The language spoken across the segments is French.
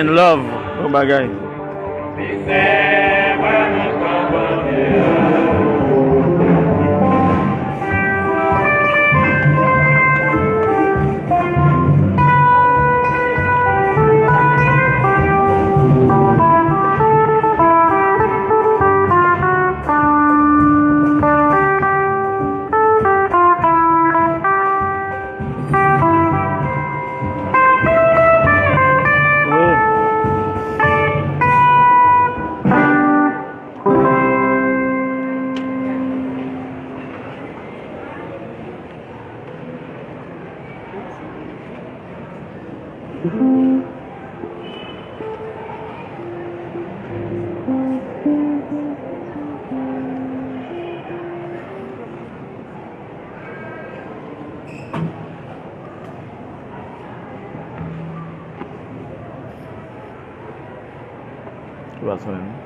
and love. Oh bagay. Rasanya.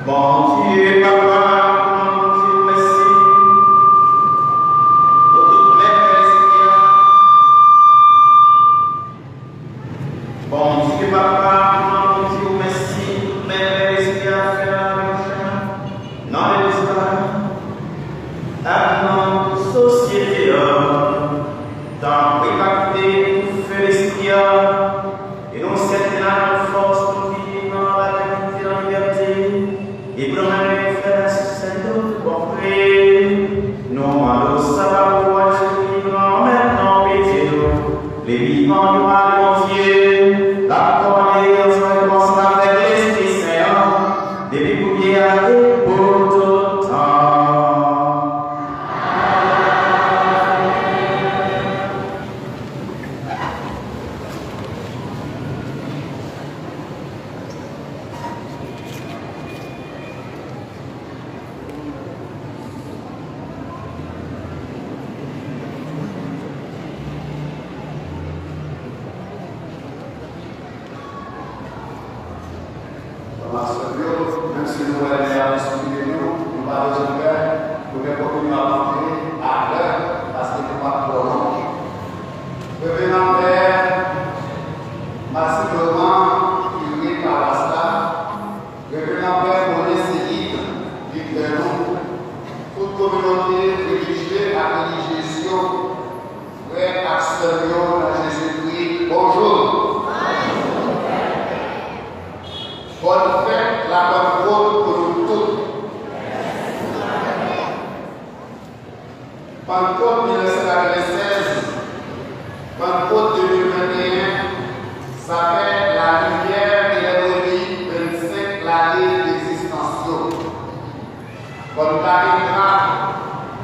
Bon Dieu, Papa, bon Dieu, merci pour toutes mes frères Seigneur. Bon Dieu, Papa, bon Dieu, merci pour toutes mes frères Seigneur, frères, dans le offrir. Nous demandons ça pour être vivant maintenant, pitié-nous. Les vivants du royaume de Dieu, l'accorder en soi comme avec l'Esprit Saint, depuis pour bien et pour tout temps. Même si nous voulons aller expliquer nous pas besoin de faire, nous devons continuer à rentrer à l'heure parce que nous pas trop long. Revenant Père, merci vraiment qui est par cela. Revenant Père, pour laisser libre de nous, toute communauté religieuse à religieux, frères, acteurs dans Jésus-Christ, bonjour. Bonne fête, la bonne route pour nous tous. Pentecôte 1996, Pentecôte 2021, ça fait la lumière et les 25 l'année d'existence. Bonne carrière,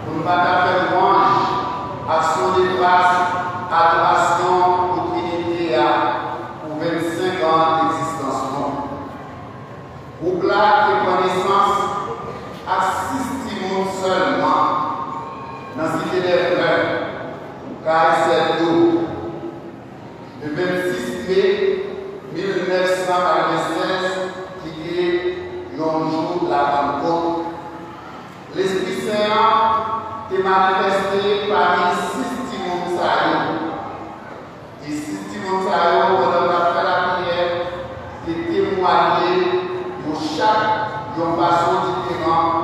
pour nous battre faire louange, action de grâce, adoration pour Trinité pour 25 ans d'existence. Pour la reconnaissance à 6 timons seulement dans la cité des fleurs, car c'est d'eau. Le 26 mai 1996, qui est le jour de la Pentecôte, l'Esprit Saint est manifesté parmi 6 timons saillants. Et 6 timons saillants, pendant la fait la prière, est témoigné pour chaque façon différente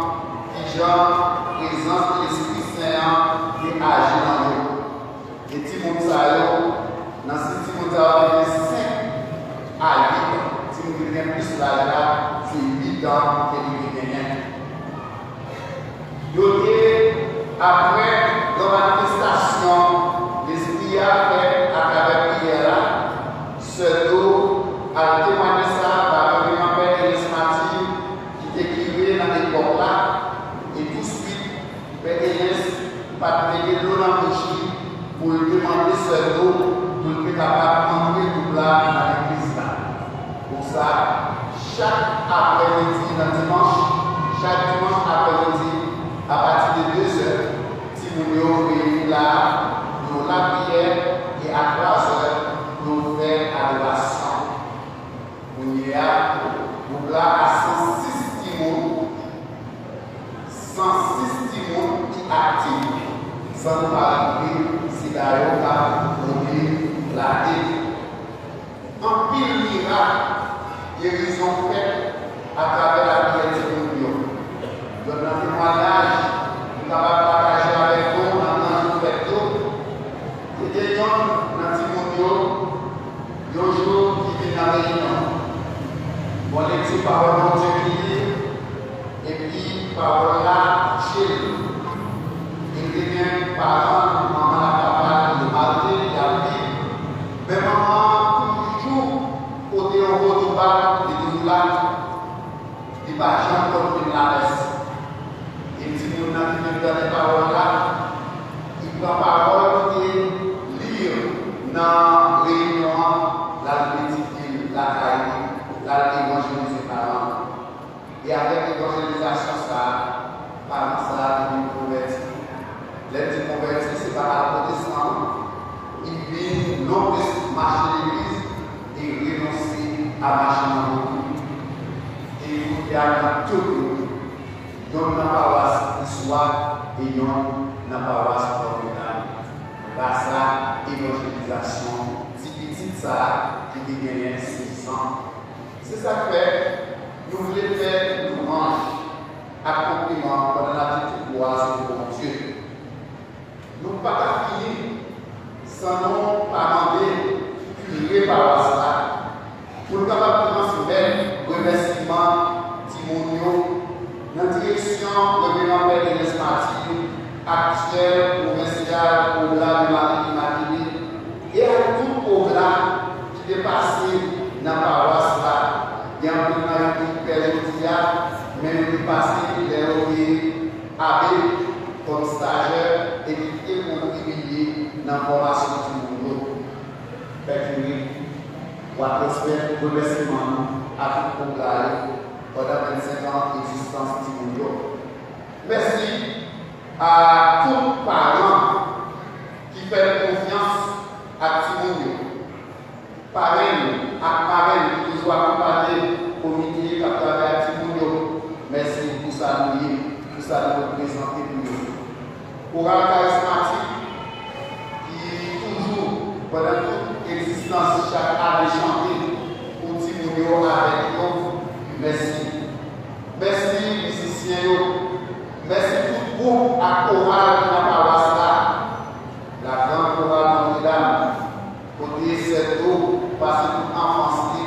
qui genre présence de l'Esprit Saint et agit dans nous. Et Timon Sayo, dans ce Timon Sayo, il y a 5 à 8. Si nous voulons plus là, c'est 8 ans que nous gagnons. Après la manifestation, l'Esprit a fait à travers la prière, ce dos a témoigné ça par le grand-père qui écrivait dans l'époque là, et tout de suite, Père Elias pas payer l'eau dans le pour lui demander ce dos pour être capable d'entrer tout là dans l'église là. Pour ça, chaque après-midi, dans chaque dimanche après-midi, à partir de 2 heures, si vous voulez réunir là, nous la prière et à 3 heures, nous faire adoration. On y a, pour là, à 106 timons, 106 timons qui activent, sans parler, si d'ailleurs, on dit la tête. En pile miracle, guérison faite à travers la prière de Dieu. Dans notre témoignage, nous avons partagé avec vous dans notre fête. Et des gens dans Timothée, il y a un jour qui vient dans la réunion. Bon, les petits paroles de Dieu qui lit, et puis paroles là, chez lui. Il devient parent, maman, papa, le mari, la vie. Mais maman, toujours, côté au haut du bas, il est là. Il va jamais continuer la laisse. Et si nous n'avons pas les paroles là, il prend parole et lire dans la réunion, la politique, la caille, l'évangélisation des parents. Et avec l'évangélisation, ça, par ça, il convertit. L'aide converti, ce n'est pas la protestant. Il vient non plus marcher l'église et renoncer à marcher dans le monde. Et il faut qu'il y ait tout le monde. Donc, dans la paroisse d'histoire et dans la paroisse formidable. Par ça, évangélisation, petit ça, qui gagne 600. C'est ça que fait, nous voulons faire une louange, accomplissement pendant la petite gloire de mon Dieu. Nous ne pouvons pas finir sans nous demander une paroisse là. Pour nous capables de commencer bel remerciement, Timonio, dans direction revenant vers l'Église Martyr, actuel, provincial, au-delà de la Martinique, et à tout au-delà qui est passé dans la paroisse là. Il y a un peu de période, mais il est passé les avec comme stagiaire et qui est contribué dans la formation du monde. Pour prospère remerciement à tout le monde pendant 25 ans d'existence du monde. Merci à tous parents qui font confiance à Timounio. Parrain, à marraine qui nous accompagné au comité qui a travaillé à Timounio. Merci pour ça nous représenter pour nous. Pour un charismatique qui toujours, pendant toute existence, chaque année chanté pour Timounio avec nous. Merci. Merci, musiciens. Merci tout le groupe à chorale de la paroisse là. La grande chorale Notre-Dame. Côté cette eau, parce que tout enfant,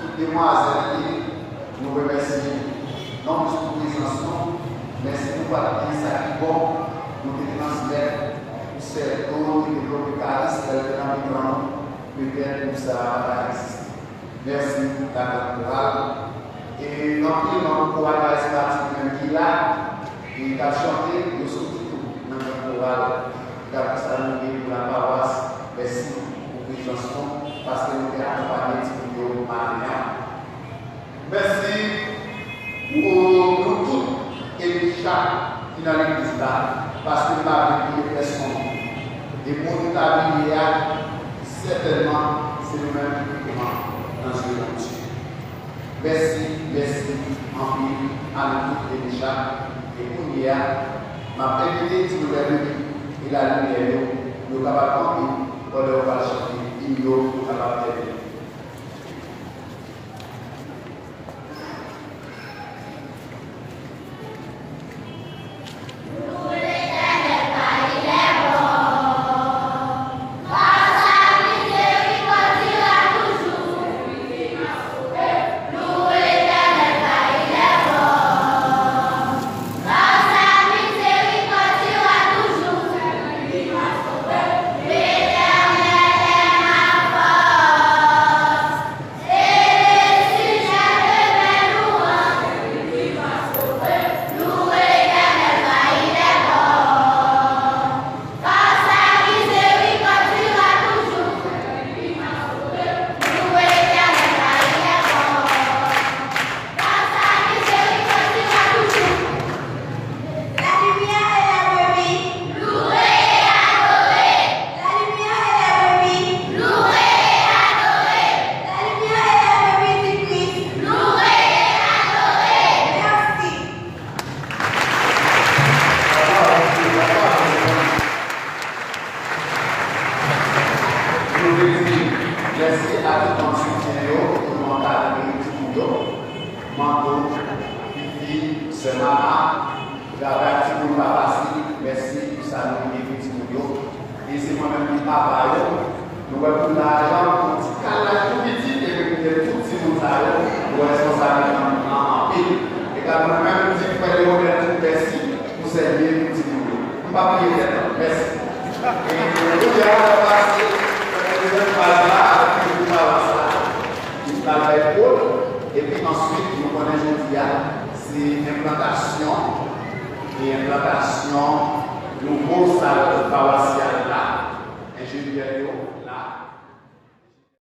toutes les demoiselles, nous remercions. Non plus pour présence, merci pour partager ça qui est bon, nous te transmettre pour cette eau qui développe le charisme, peut-être pour ça va exister. Merci pour la chorale. Et non plus dans le chorale charismatique même qui est là, il a chanté, nous sommes tous dans le chorale. Car ça nous dit pour la paroisse, merci pour la présence, parce que nous avons accompagné de Maria. Merci pour nous tous et chaque qui est dans l'église là, parce que nous avons vécu les pressions. Et pour nous t'habiller, certainement, c'est nous-mêmes qui commençons dans ce monde. Merci, en plus, à nous tous et déjà. Et pour nous, ma invité, si nous l'avons et la lumière, nous sommes capables de pour le voir chanter, nous sommes capables de merci à tout mon soutien, tout mon cadre, tout Mando, Fifi, Semana, Gabin, Timoun, Papasi, merci pour ça, nous avons Timoun. Et c'est moi-même qui parle, nous avons l'argent, pour petit calage tout petit, et tout Timoun, nous responsable en pile. Et quand nous-mêmes nous disons que nous avons merci pour servir pour Timoun. Nous ne pas prier maintenant, merci. Et nous allons passer. Et puis ensuite, nous connaissons c'est implantation et implantation nouveau salle paroissial là, ingénieur.